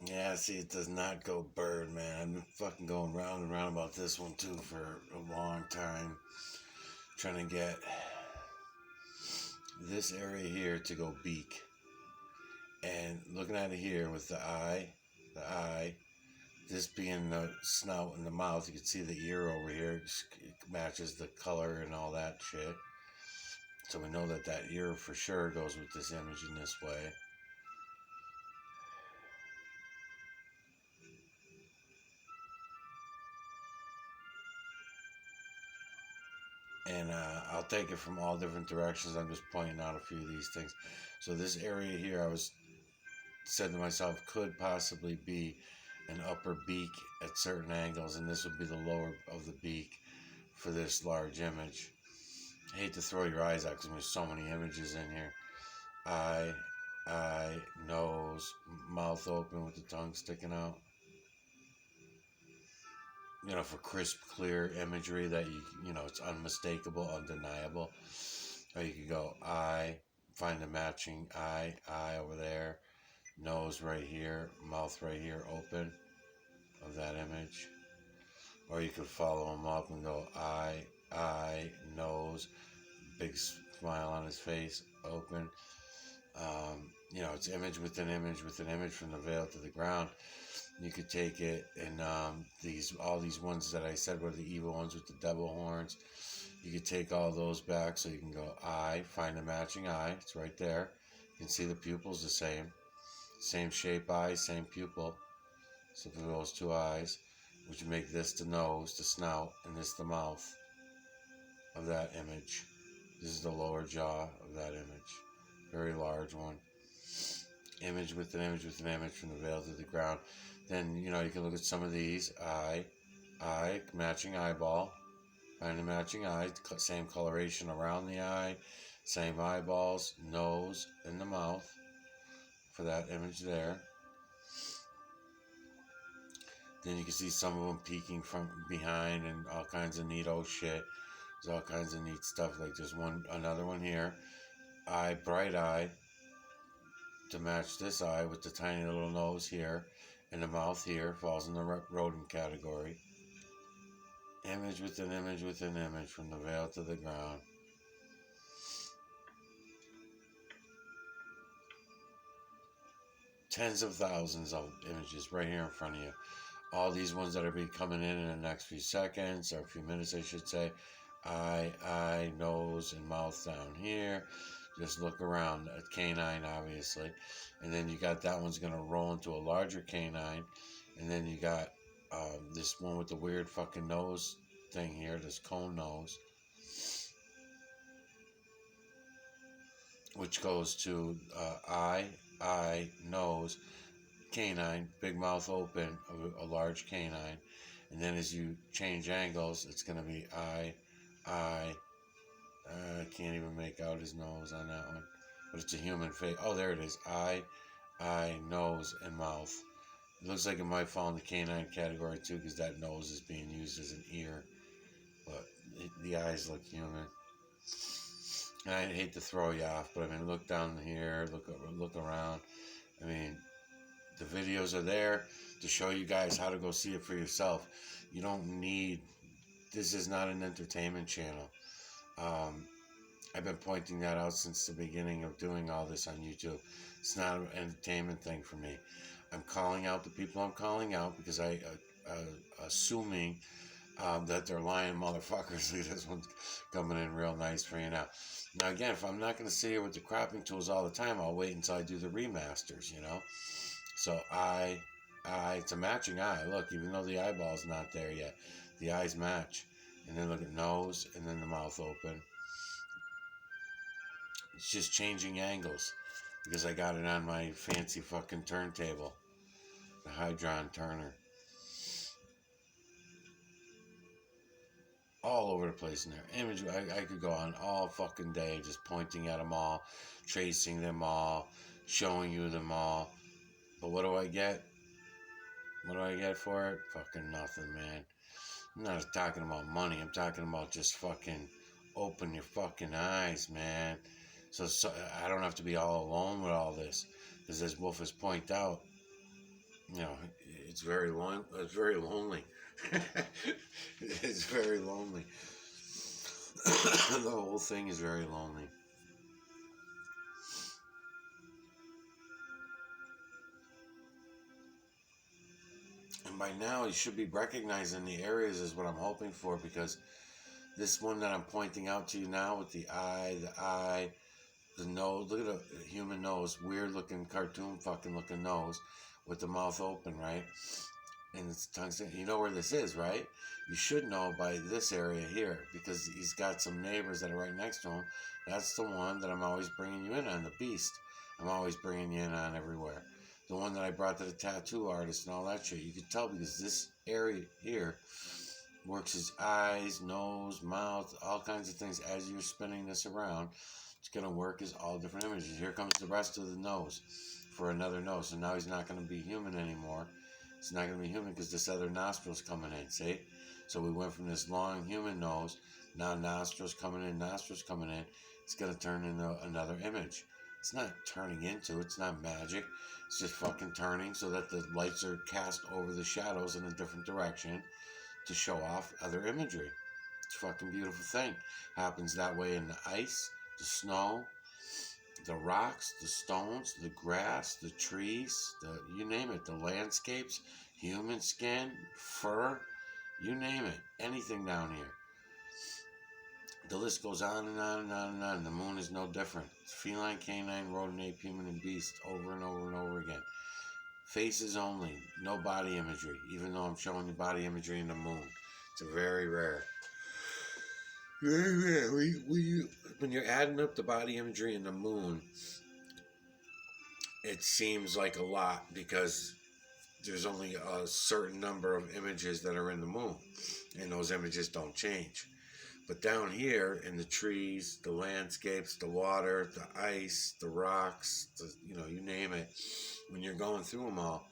Yeah, see, it does not go bird, man. I've been fucking going round and round about this one too for a long time, trying to get this area here to go beak. And looking at it here with the eye, this being the snout and the mouth, you can see the ear over here matches the color and all that shit. So we know that that ear for sure goes with this image in this way. And I'll take it from all different directions. I'm just pointing out a few of these things. So this area here, I was said to myself, could possibly be an upper beak at certain angles, and this would be the lower of the beak for this large image. I hate to throw your eyes out because there's so many images in here. Eye, nose, mouth open with the tongue sticking out. You know, for crisp, clear imagery that you know, it's unmistakable, undeniable. Or you could go eye, find the matching eye over there, nose right here, mouth right here, open of that image. Or you could follow him up and go eye, nose, big smile on his face, open. It's image within image within image from the veil to the ground. You could take it and all these ones that I said were the evil ones with the devil horns. You could take all those back, so you can go eye, find a matching eye. It's right there. You can see the pupils the same shape eye, same pupil. So for those two eyes, which make this the nose, the snout, and this the mouth of that image. This is the lower jaw of that image. Very large one. Image with an image with an image from the veil to the ground. Then, you can look at some of these. Eye, matching eyeball. Find a matching eye, same coloration around the eye, same eyeballs, nose, and the mouth for that image there. Then you can see some of them peeking from behind and all kinds of neat shit. There's all kinds of neat stuff. Like there's another one here. Eye, bright eye, to match this eye with the tiny little nose here and the mouth here, falls in the rodent category. Image with an image with an image from the veil to the ground. Tens of thousands of images right here in front of you. All these ones that are be coming in the next few seconds, or a few minutes I should say. Eye, nose, and mouth down here. Just look around. A canine, obviously. And then you got that one's going to roll into a larger canine. And then you got this one with the weird fucking nose thing here, this cone nose, which goes to eye, nose, canine, big mouth open of a large canine. And then as you change angles, it's going to be eye. I can't even make out his nose on that one, but it's a human face. Oh, there it is. Eye, nose, and mouth. It looks like it might fall in the canine category too, because that nose is being used as an ear, but the eyes look human. And I hate to throw you off, but I mean, look down here, look around. I mean, the videos are there to show you guys how to go see it for yourself. You don't need. This is not an entertainment channel. I've been pointing that out since the beginning of doing all this on YouTube. It's not an entertainment thing for me. I'm calling out the people I'm calling out because assuming that they're lying motherfuckers. This one's coming in real nice for you now. Now again, if I'm not going to sit here with the cropping tools all the time, I'll wait until I do the remasters, So it's a matching eye. Look, even though the eyeball's not there yet, the eyes match. And then look at nose, and then the mouth open. It's just changing angles because I got it on my fancy fucking turntable, the Hydron turner. All over the place in there. Image, I could go on all fucking day just pointing at them all, tracing them all, showing you them all. But what do I get? What do I get for it? Fucking nothing, man. I'm not talking about money. I'm talking about just fucking open your fucking eyes, man. So I don't have to be all alone with all this. Because as Wolf has pointed out, it's very lonely. It's very lonely. It's very lonely. The whole thing is very lonely. And by now, you should be recognizing the areas is what I'm hoping for, because this one that I'm pointing out to you now with the eye, the nose, look at a human nose, weird looking cartoon fucking looking nose with the mouth open, right? And its tongue, you know where this is, right? You should know by this area here, because he's got some neighbors that are right next to him. That's the one that I'm always bringing you in on, the beast. I'm always bringing you in on everywhere. The one that I brought to the tattoo artist and all that shit. You can tell because this area here works his eyes, nose, mouth, all kinds of things. As you're spinning this around, it's going to work as all different images. Here comes the rest of the nose for another nose. So now he's not going to be human anymore. It's not going to be human because this other nostril's coming in, see? So we went from this long human nose Now nostrils coming in, it's going to turn into another image. It's not turning into, it's not magic. It's just fucking turning so that the lights are cast over the shadows in a different direction to show off other imagery. It's a fucking beautiful thing. Happens that way in the ice, the snow, the rocks, the stones, the grass, the trees, you name it, the landscapes, human skin, fur, you name it, anything down here. The list goes on and on and on and on. The moon is no different. It's feline, canine, rodent, ape, human, and beast over and over and over again. Faces only, no body imagery, even though I'm showing you body imagery in the moon. It's very rare. Very rare. When you're adding up the body imagery in the moon, it seems like a lot because there's only a certain number of images that are in the moon, and those images don't change. But down here in the trees, the landscapes, the water, the ice, the rocks, you name it, when you're going through them all,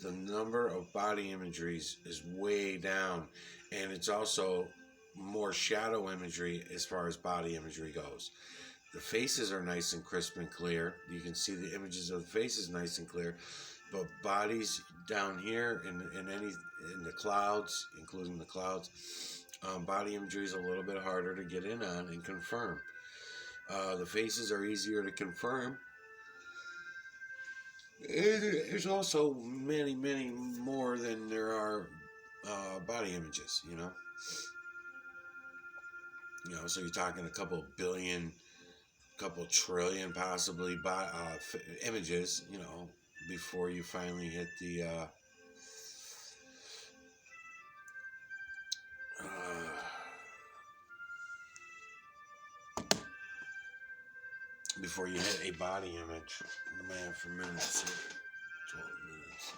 the number of body imageries is way down, and it's also more shadow imagery as far as body imagery goes. The faces are nice and crisp and clear. You can see the images of the faces nice and clear, but bodies down here in the clouds, including the clouds, body imagery is a little bit harder to get in on and confirm. The faces are easier to confirm. There's also many, many more than there are body images. So you're talking a couple billion, couple trillion possibly images. Before you finally hit the before you hit a body image. The man for minutes here. 12 minutes.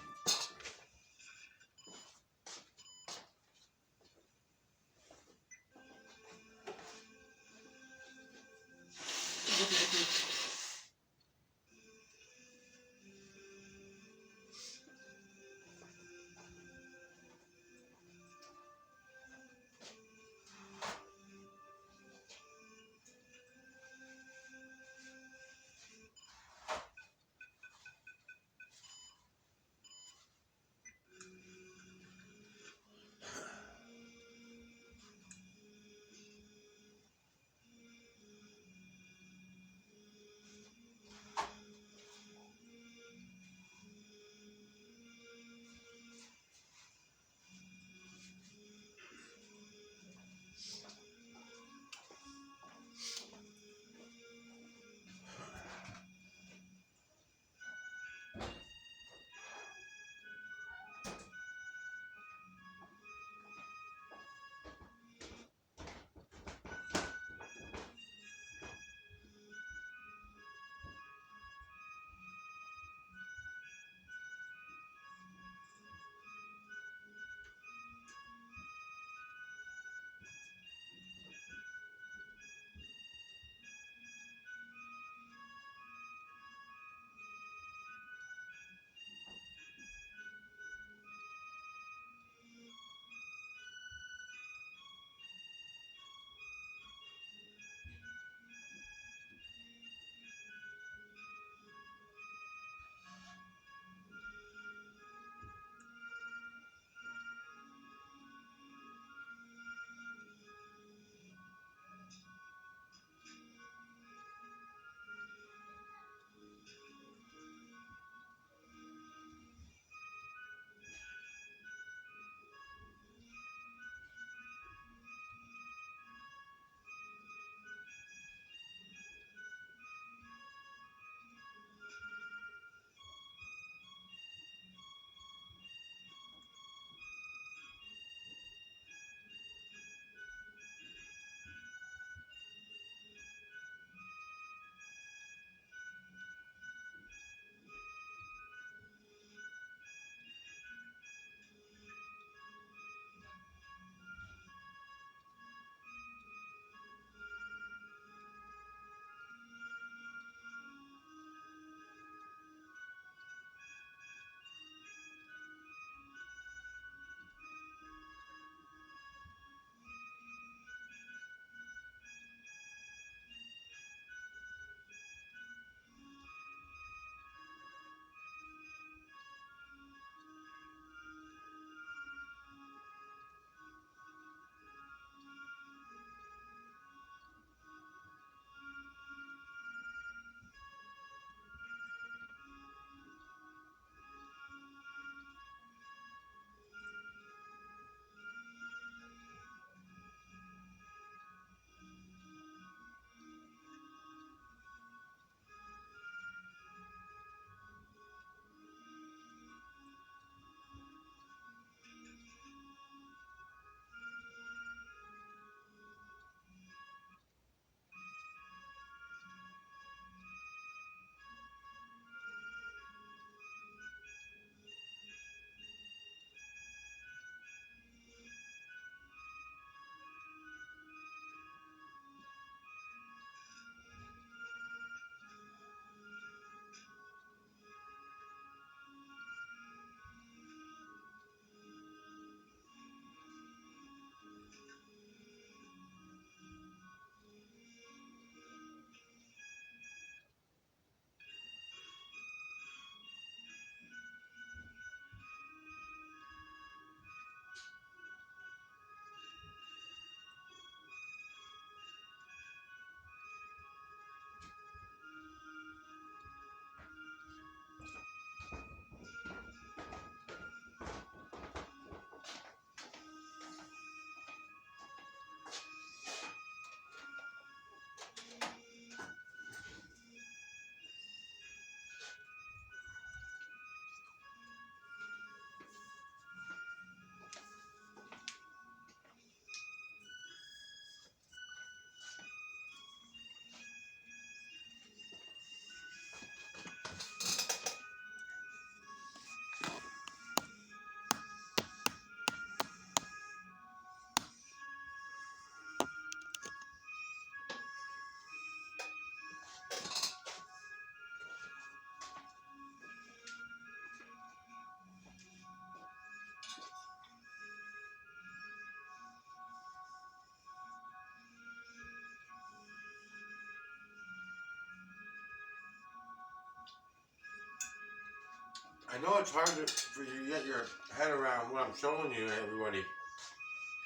I know it's hard for you to get your head around what I'm showing you, everybody,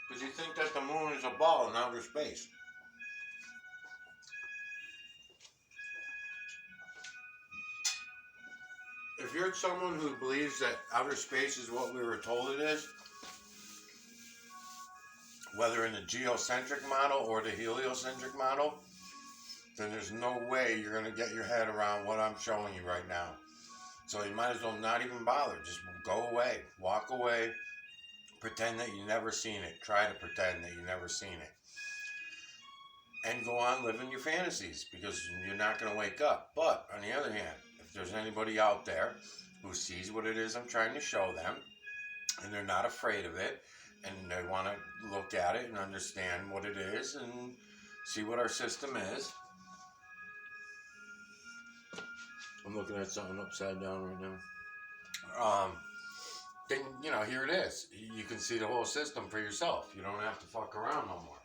because you think that the moon is a ball in outer space. If you're someone who believes that outer space is what we were told it is, whether in the geocentric model or the heliocentric model, then there's no way you're going to get your head around what I'm showing you right now. So you might as well not even bother. Just go away. Walk away. Pretend that you never seen it. Try to pretend that you never seen it. And go on living your fantasies, because you're not going to wake up. But on the other hand, if there's anybody out there who sees what it is I'm trying to show them, and they're not afraid of it, and they want to look at it and understand what it is and see what our system is. I'm looking at something upside down right now. Then, here it is. You can see the whole system for yourself. You don't have to fuck around no more.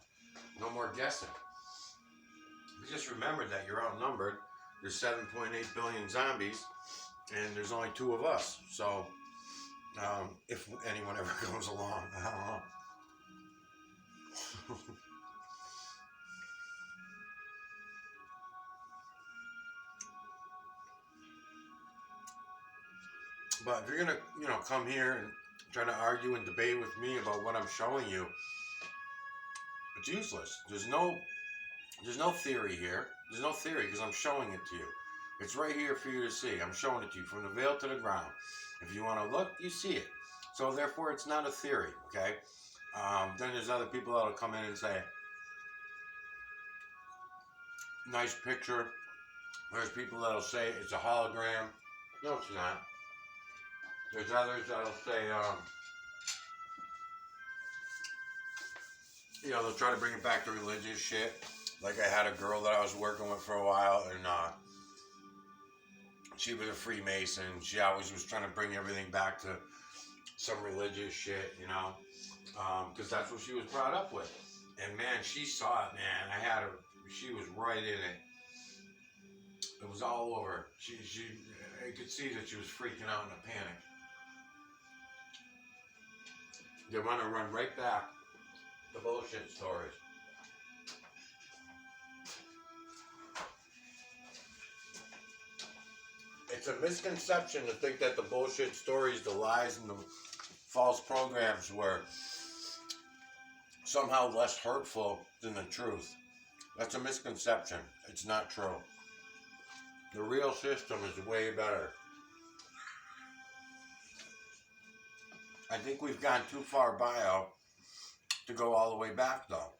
No more guessing. You just remember that you're outnumbered. There's 7.8 billion zombies, and there's only 2 of us. So, if anyone ever comes along, I don't know. But if you're gonna, come here and try to argue and debate with me about what I'm showing you, it's useless. There's no theory here. There's no theory because I'm showing it to you. It's right here for you to see. I'm showing it to you from the veil to the ground. If you want to look, you see it. So therefore, it's not a theory. Okay. Then there's other people that'll come in and say, "Nice picture." There's people that'll say it's a hologram. No, it's not. There's others that'll say, they'll try to bring it back to religious shit. Like I had a girl that I was working with for a while, and she was a Freemason. She always was trying to bring everything back to some religious shit, because that's what she was brought up with. And man, she saw it, man. She was right in it. It was all over. I could see that she was freaking out in a panic. They want to run right back to bullshit stories. It's a misconception to think that the bullshit stories, the lies, and the false programs were somehow less hurtful than the truth. That's a misconception. It's not true. The real system is way better. I think we've gone too far bio to go all the way back, though.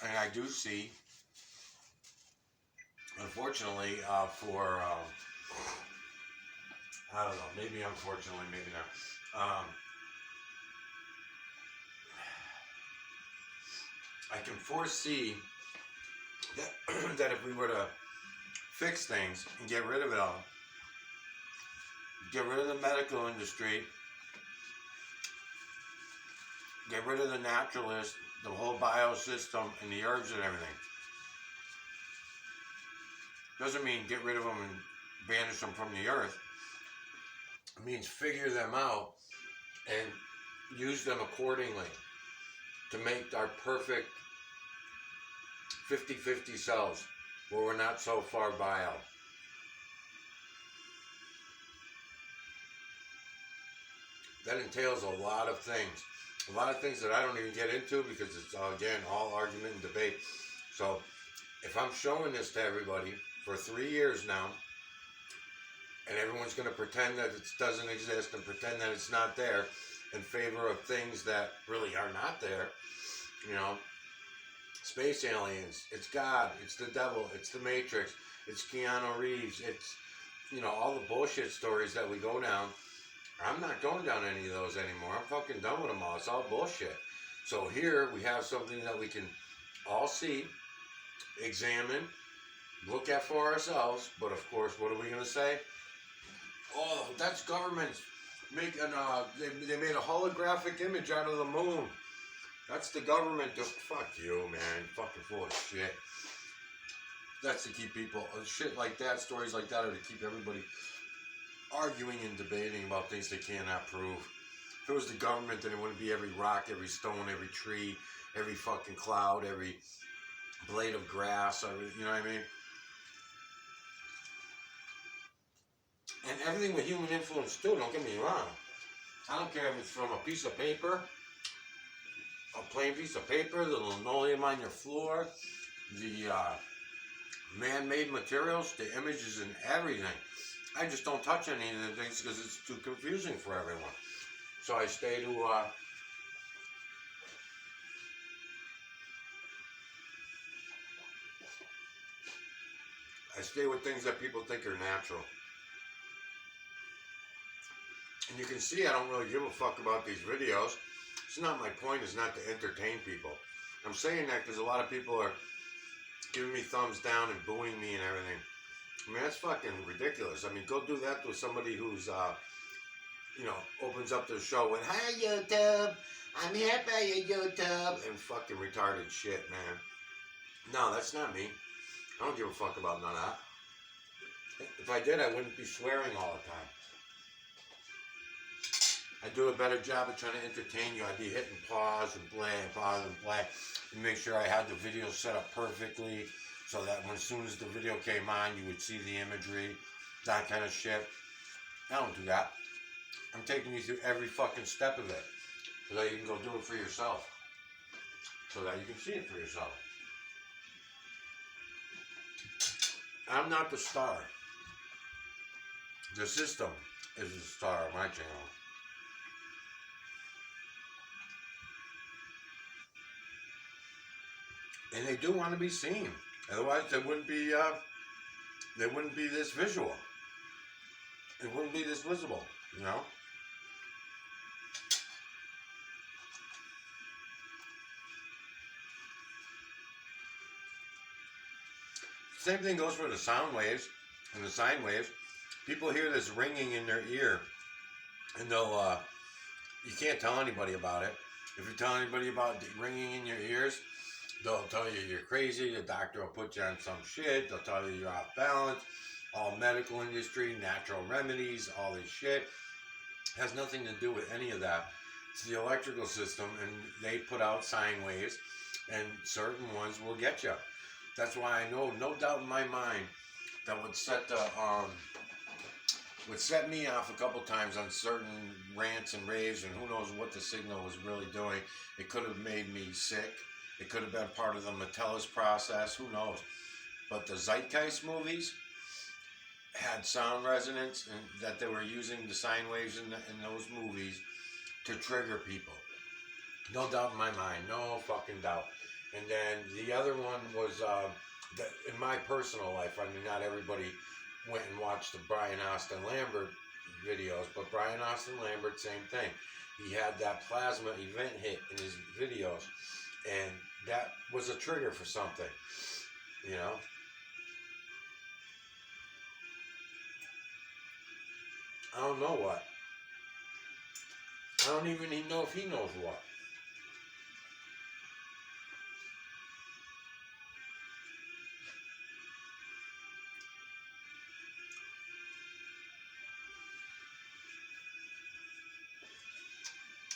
And I do see, unfortunately, for, I don't know, maybe unfortunately, maybe not. I can foresee that if we were to fix things and get rid of it all, get rid of the medical industry, get rid of the naturalists, the whole biosystem, and the herbs and everything. Doesn't mean get rid of them and banish them from the earth. It means figure them out and use them accordingly to make our perfect 50-50 cells where we're not so far bio. That entails a lot of things. A lot of things that I don't even get into because it's, again, all argument and debate. So if I'm showing this to everybody for 3 years now, and everyone's going to pretend that it doesn't exist and pretend that it's not there in favor of things that really are not there, space aliens, it's God, it's the devil, it's the Matrix, it's Keanu Reeves, it's, all the bullshit stories that we go down. I'm not going down any of those anymore. I'm fucking done with them all. It's all bullshit. So here we have something that we can all see, examine, look at for ourselves. But of course, what are we going to say? Oh, that's government. They made a holographic image out of the moon. That's the government. Fuck you, man. Fucking full of shit. That's to keep people, shit like that, stories like that are to keep everybody arguing and debating about things they cannot prove. If it was the government, then it wouldn't be every rock, every stone, every tree, every fucking cloud, every blade of grass, you know what I mean? And everything with human influence too, don't get me wrong. I don't care if it's from a piece of paper, a plain piece of paper, the linoleum on your floor, the man-made materials, the images and everything. I just don't touch any of the things because it's too confusing for everyone. So I stay to I stay with things that people think are natural. And you can see I don't really give a fuck about these videos. It's not my point, is not to entertain people. I'm saying that because a lot of people are giving me thumbs down and booing me and everything. I mean, that's fucking ridiculous. I mean, go do that to somebody who's, you know, opens up their show with, "Hi, YouTube, I'm here for you, YouTube," and fucking retarded shit, man. No, that's not me. I don't give a fuck about none of that. If I did, I wouldn't be swearing all the time. I'd do a better job of trying to entertain you. I'd be hitting pause and play and pause and play and make sure I had the video set up perfectly so that as soon as the video came on, you would see the imagery, that kind of shit. I don't do that. I'm taking you through every fucking step of it so that you can go do it for yourself, so that you can see it for yourself. I'm not the star. The system is the star of my channel. And they do want to be seen. Otherwise, they wouldn't be this visual. It wouldn't be this visible, you know? Same thing goes for the sound waves and the sine waves. People hear this ringing in their ear, and they'll, you can't tell anybody about it. If you tell anybody about ringing in your ears, they'll tell you you're crazy, the doctor will put you on some shit, they'll tell you you're off balance, all medical industry, natural remedies, all this shit. It has nothing to do with any of that. It's the electrical system, and they put out sine waves, and certain ones will get you. That's why I know, no doubt in my mind, that would set me off a couple times on certain rants and raves, and who knows what the signal was really doing. It could have made me sick. It could have been part of the Metellus process, who knows. But the Zeitgeist movies had sound resonance, and that they were using the sine waves in those movies to trigger people. No doubt in my mind, no fucking doubt. And then the other one was, in my personal life, I mean, not everybody went and watched the Brian Austin Lambert videos, but Brian Austin Lambert, same thing. He had that plasma event hit in his videos, and that was a trigger for something, you know? I don't know what. I don't even know if he knows what.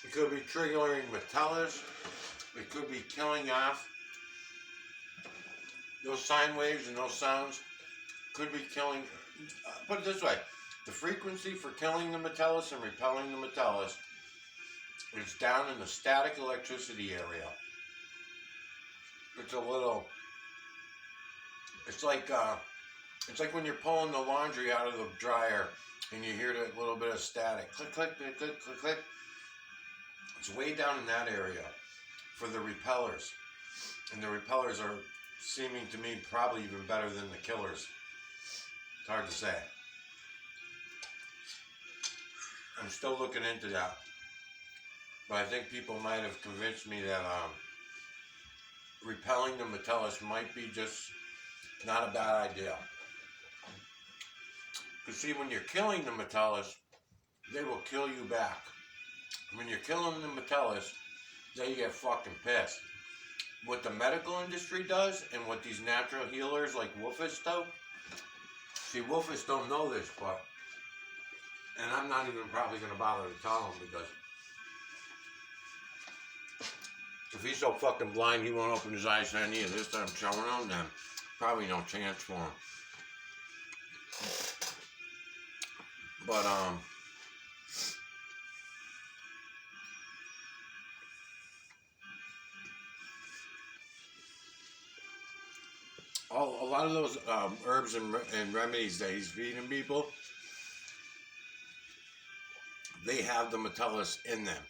It could be triggering Metellus. It could be killing off. Those sine waves and those sounds could be killing. Put it this way. The frequency for killing the Metellus and repelling the Metellus is down in the static electricity area. It's a little. It's like when you're pulling the laundry out of the dryer and you hear that little bit of static. Click, click, click, click, click, click. It's way down in that area for the repellers. And the repellers are seeming to me probably even better than the killers. It's hard to say. I'm still looking into that. But I think people might have convinced me that repelling the Metellus might be just not a bad idea. Because see, when you're killing the Metellus, they will kill you back. When you're killing the Metellus, they get fucking pissed. What the medical industry does, and what these natural healers like Wolfish do, see, Wolfish don't know this, but And I'm not even probably going to bother to tell him because if he's so fucking blind he won't open his eyes any of this time showing him, then probably no chance for him. But a lot of those herbs and remedies that he's feeding people, they have the metellus in them.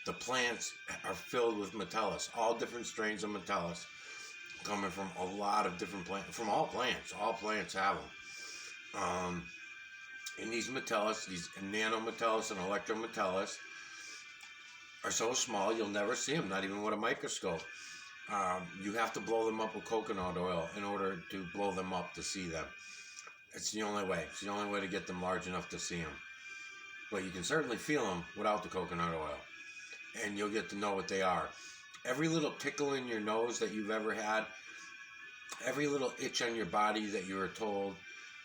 The plants are filled with metellus, all different strains of metellus, coming from a lot of different plants, from all plants. All plants have them. And these metellus, these nanometellus and electrometellus, are so small you'll never see them, not even with a microscope. You have to blow them up with coconut oil in order to blow them up to see them. It's the only way. It's the only way to get them large enough to see them. But you can certainly feel them without the coconut oil. And you'll get to know what they are. Every little tickle in your nose that you've ever had, every little itch on your body that you were told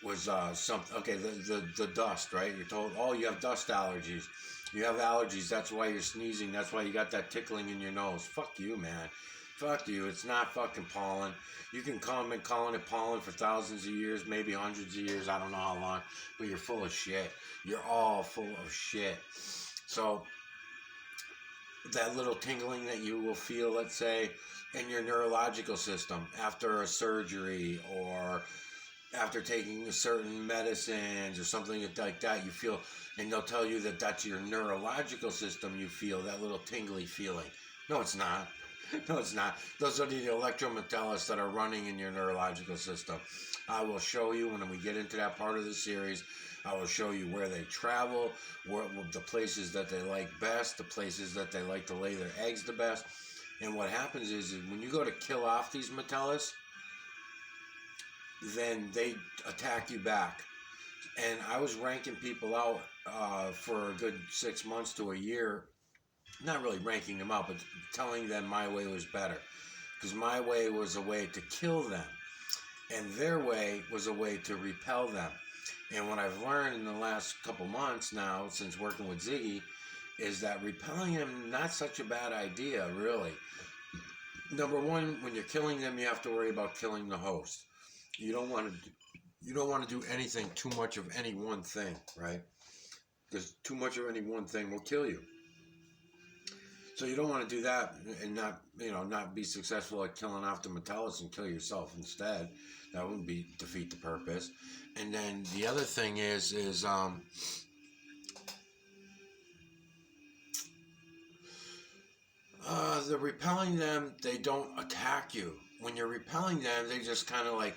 was something. Okay, the dust, right? You're told, oh, you have dust allergies. You have allergies. That's why you're sneezing. That's why you got that tickling in your nose. Fuck you, man. Fuck you. It's not fucking pollen. You can been calling it pollen for thousands of years, maybe hundreds of years. I don't know how long. But you're full of shit. You're all full of shit. So that little tingling that you will feel, let's say, in your neurological system after a surgery or after taking certain medicines or something like that, you feel, and they'll tell you that that's your neurological system, you feel that little tingly feeling. No, it's not. No, it's not. Those are the electrometellus that are running in your neurological system. I will show you when we get into that part of the series. I will show you where they travel, the places that they like best, the places that they like to lay their eggs the best. And what happens is when you go to kill off these metellus, then they attack you back. And I was ranking people out for a good 6 months to a year, not really ranking them out, but telling them my way was better. Because my way was a way to kill them, and their way was a way to repel them. And what I've learned in the last couple months now, since working with Ziggy, is that repelling them, not such a bad idea, really. Number one, when you're killing them, you have to worry about killing the host. You don't want to do anything too much of any one thing, right? Because too much of any one thing will kill you. So you don't want to do that and not be successful at killing off the metellus and kill yourself instead. That would defeat the purpose. And then the other thing is the repelling them, they don't attack you. When you're repelling them, they just kind of like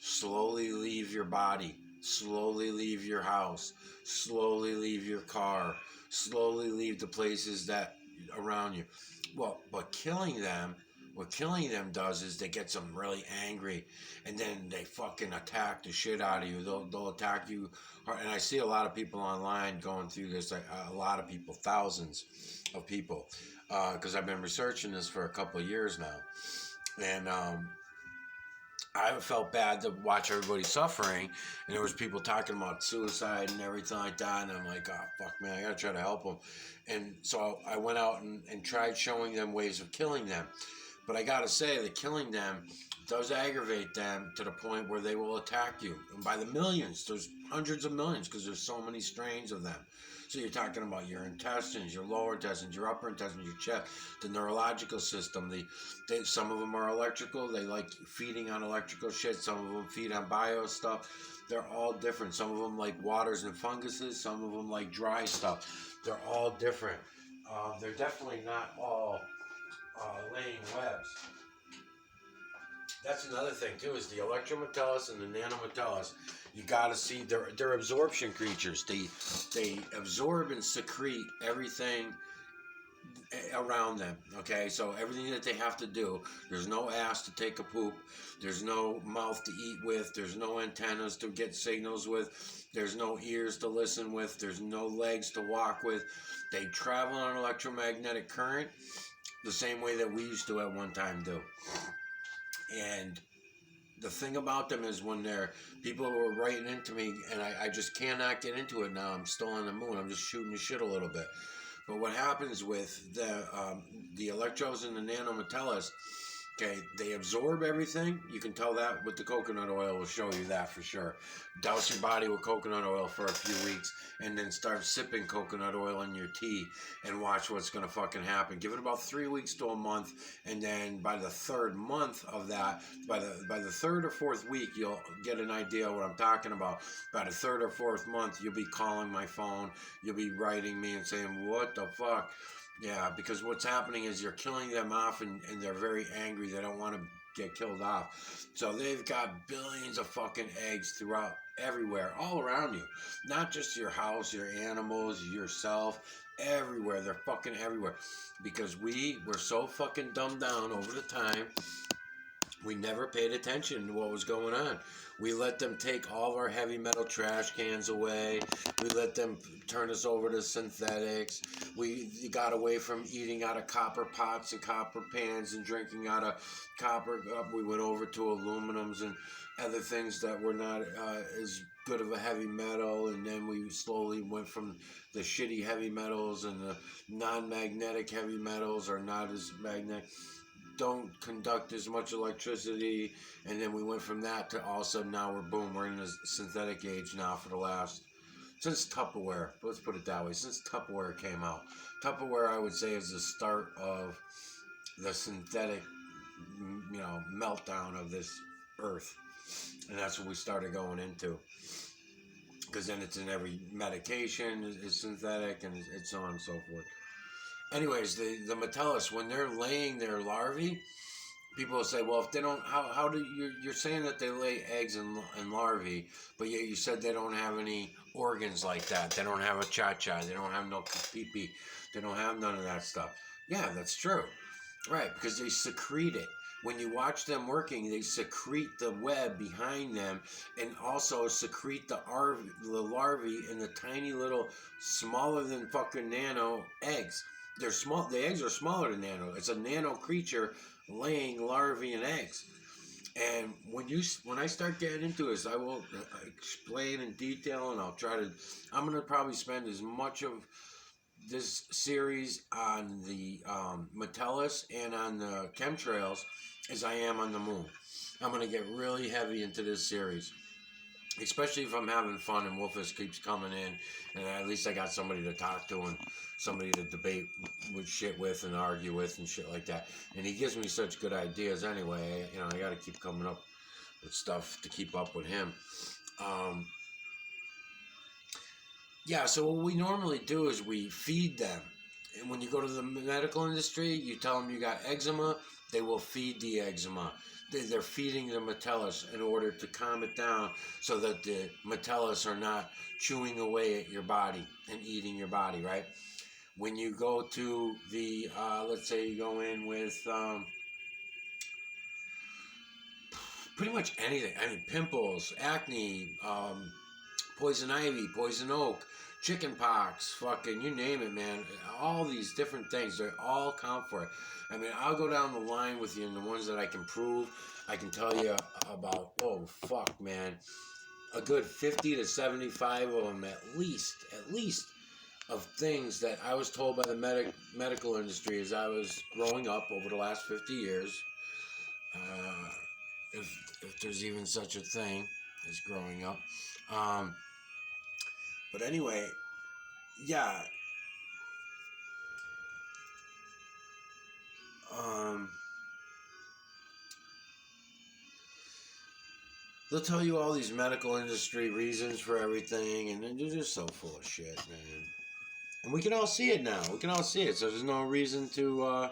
slowly leave your body, slowly leave your house, slowly leave your car, slowly leave the places that around you. Well, but what killing them does is they get them really angry, and then they fucking attack the shit out of you. They'll attack you, and I see a lot of people online going through this. Like a lot of people, thousands of people, because I've been researching this for a couple of years now, and I felt bad to watch everybody suffering, and there was people talking about suicide and everything like that, and I'm like, oh, fuck, man, I gotta try to help them. And so I went out and tried showing them ways of killing them. But I gotta say that killing them does aggravate them to the point where they will attack you. And by the millions, there's hundreds of millions, because there's so many strains of them. So you're talking about your intestines, your lower intestines, your upper intestines, your chest, the neurological system. Some of them are electrical. They like feeding on electrical shit. Some of them feed on bio stuff. They're all different. Some of them like waters and funguses. Some of them like dry stuff. They're all different. They're definitely not all laying webs. That's another thing too, is the electrometellus and the nanometellus. You gotta see, they're absorption creatures. They absorb and secrete everything around them. Okay, so everything that they have to do. There's no ass to take a poop. There's no mouth to eat with. There's no antennas to get signals with. There's no ears to listen with. There's no legs to walk with. They travel on electromagnetic current the same way that we used to at one time do. And the thing about them is when people were writing into me, and I just cannot get into it now. I'm still on the moon. I'm just shooting the shit a little bit. But what happens with the electrodes and the nanometallus, okay, they absorb everything. You can tell that with the coconut oil will show you that for sure. Douse your body with coconut oil for a few weeks and then start sipping coconut oil in your tea and watch what's going to fucking happen. Give it about 3 weeks to a month, and then by the third month of that, by the third or fourth week, you'll get an idea of what I'm talking about. By the third or fourth month, you'll be calling my phone, you'll be writing me and saying, what the fuck? Yeah, because what's happening is you're killing them off, and they're very angry. They don't want to get killed off. So they've got billions of fucking eggs throughout everywhere, all around you. Not just your house, your animals, yourself, everywhere. They're fucking everywhere. Because we were so fucking dumbed down over the time, we never paid attention to what was going on. We let them take all of our heavy metal trash cans away. We let them turn us over to synthetics. We got away from eating out of copper pots and copper pans and drinking out of copper. We went over to aluminums and other things that were not as good of a heavy metal. And then we slowly went from the shitty heavy metals, and the non-magnetic heavy metals are not as magnetic, don't conduct as much electricity, and then we went from that to all of a sudden now we're in the synthetic age now for the last, since Tupperware, let's put it that way, since Tupperware came out. Tupperware, I would say, is the start of the synthetic, meltdown of this earth, and that's what we started going into, because then it's in every medication is synthetic, and it's so on and so forth. Anyways, the Metellus, when they're laying their larvae, people will say, well, if they don't, how do you're saying that they lay eggs and larvae, but yet you said they don't have any organs like that. They don't have a cha-cha. They don't have no pee-pee. They don't have none of that stuff. Yeah, that's true. Right, because they secrete it. When you watch them working, they secrete the web behind them, and also secrete the larvae in the tiny little, smaller than fucking nano eggs. They're small. The eggs are smaller than nano. It's a nano creature laying larvae and eggs. And when I start getting into this, I will explain in detail, and I'm gonna probably spend as much of this series on the Metellus and on the chemtrails as I am on the moon. I'm gonna get really heavy into this series, especially if I'm having fun and Wolfus keeps coming in, and at least I got somebody to talk to and somebody to debate with shit with and argue with and shit like that. And he gives me such good ideas anyway. I got to keep coming up with stuff to keep up with him. Yeah, so what we normally do is we feed them. And when you go to the medical industry, you tell them you got eczema, they will feed the eczema. They're feeding the Metellus in order to calm it down so that the Metellus are not chewing away at your body and eating your body, right? When you go to the, let's say you go in with pretty much anything. I mean, pimples, acne, poison ivy, poison oak, chicken pox, fucking, you name it, man. All these different things, they all count for it. I mean, I'll go down the line with you, and the ones that I can prove, I can tell you about, oh, fuck, man. A good 50 to 75 of them at least, of things that I was told by the medical industry as I was growing up over the last 50 years. If there's even such a thing as growing up. But anyway, yeah. They'll tell you all these medical industry reasons for everything, and they're just so full of shit, man. And we can all see it now. We can all see it, so there's no reason to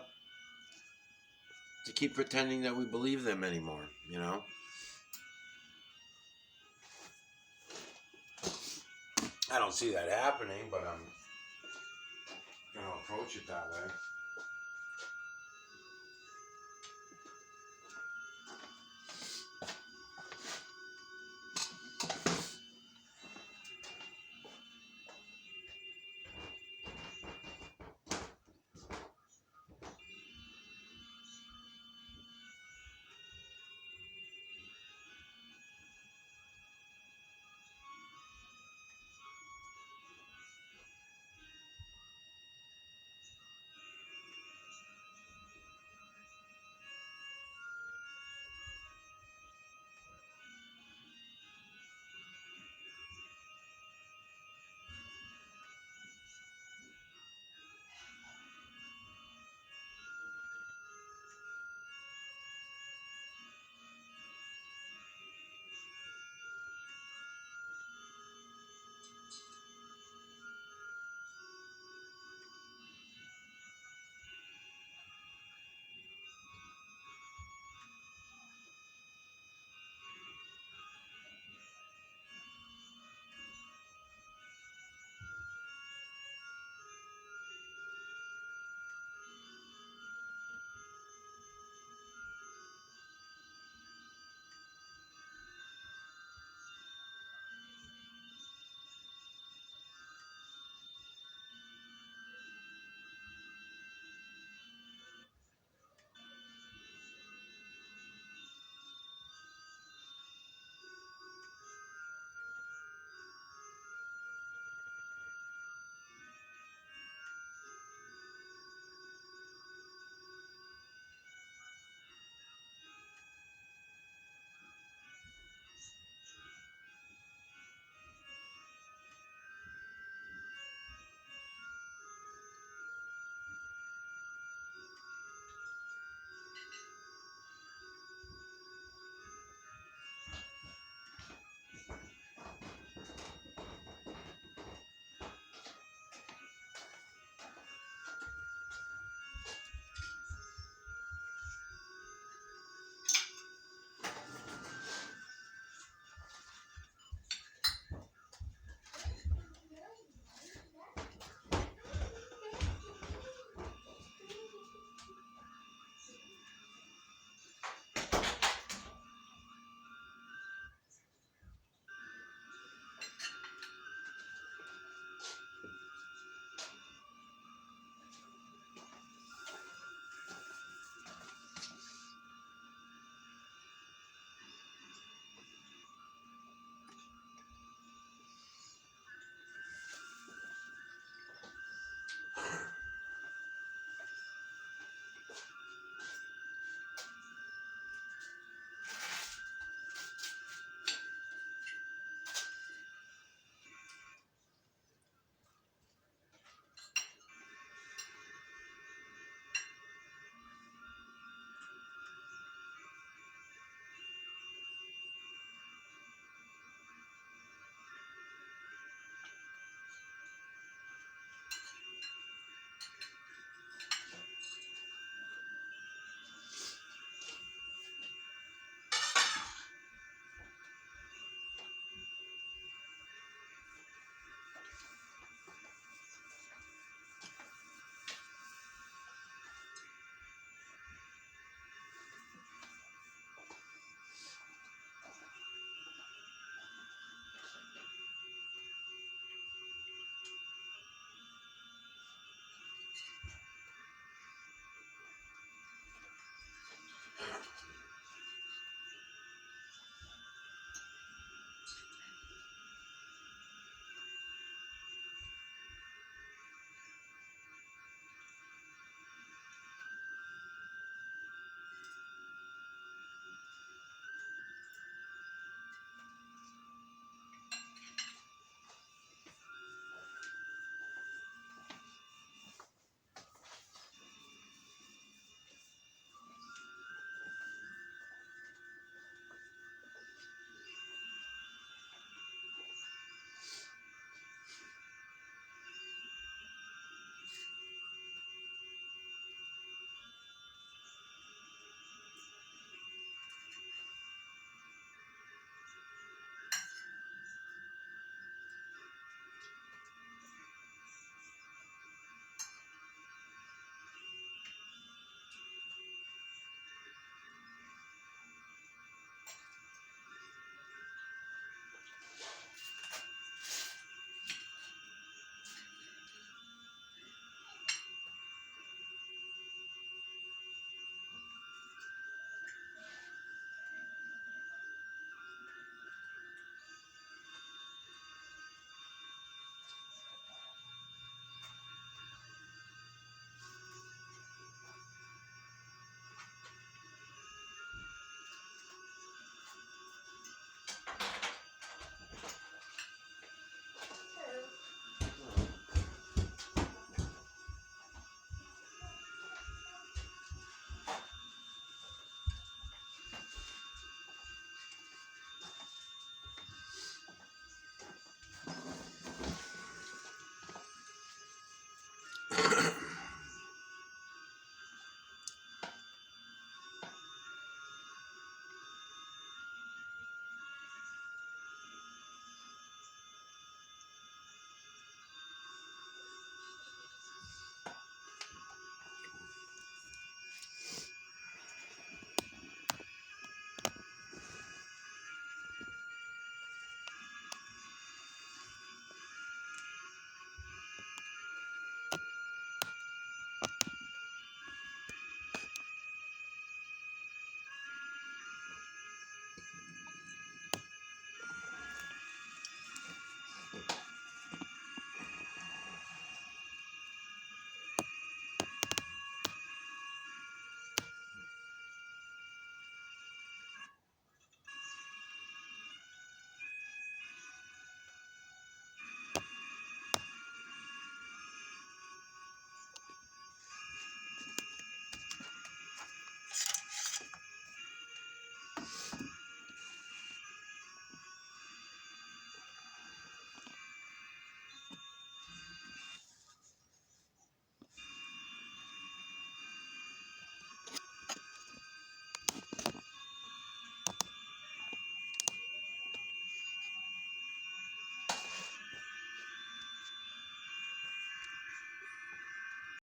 keep pretending that we believe them anymore, I don't see that happening, but I'm gonna approach it that way.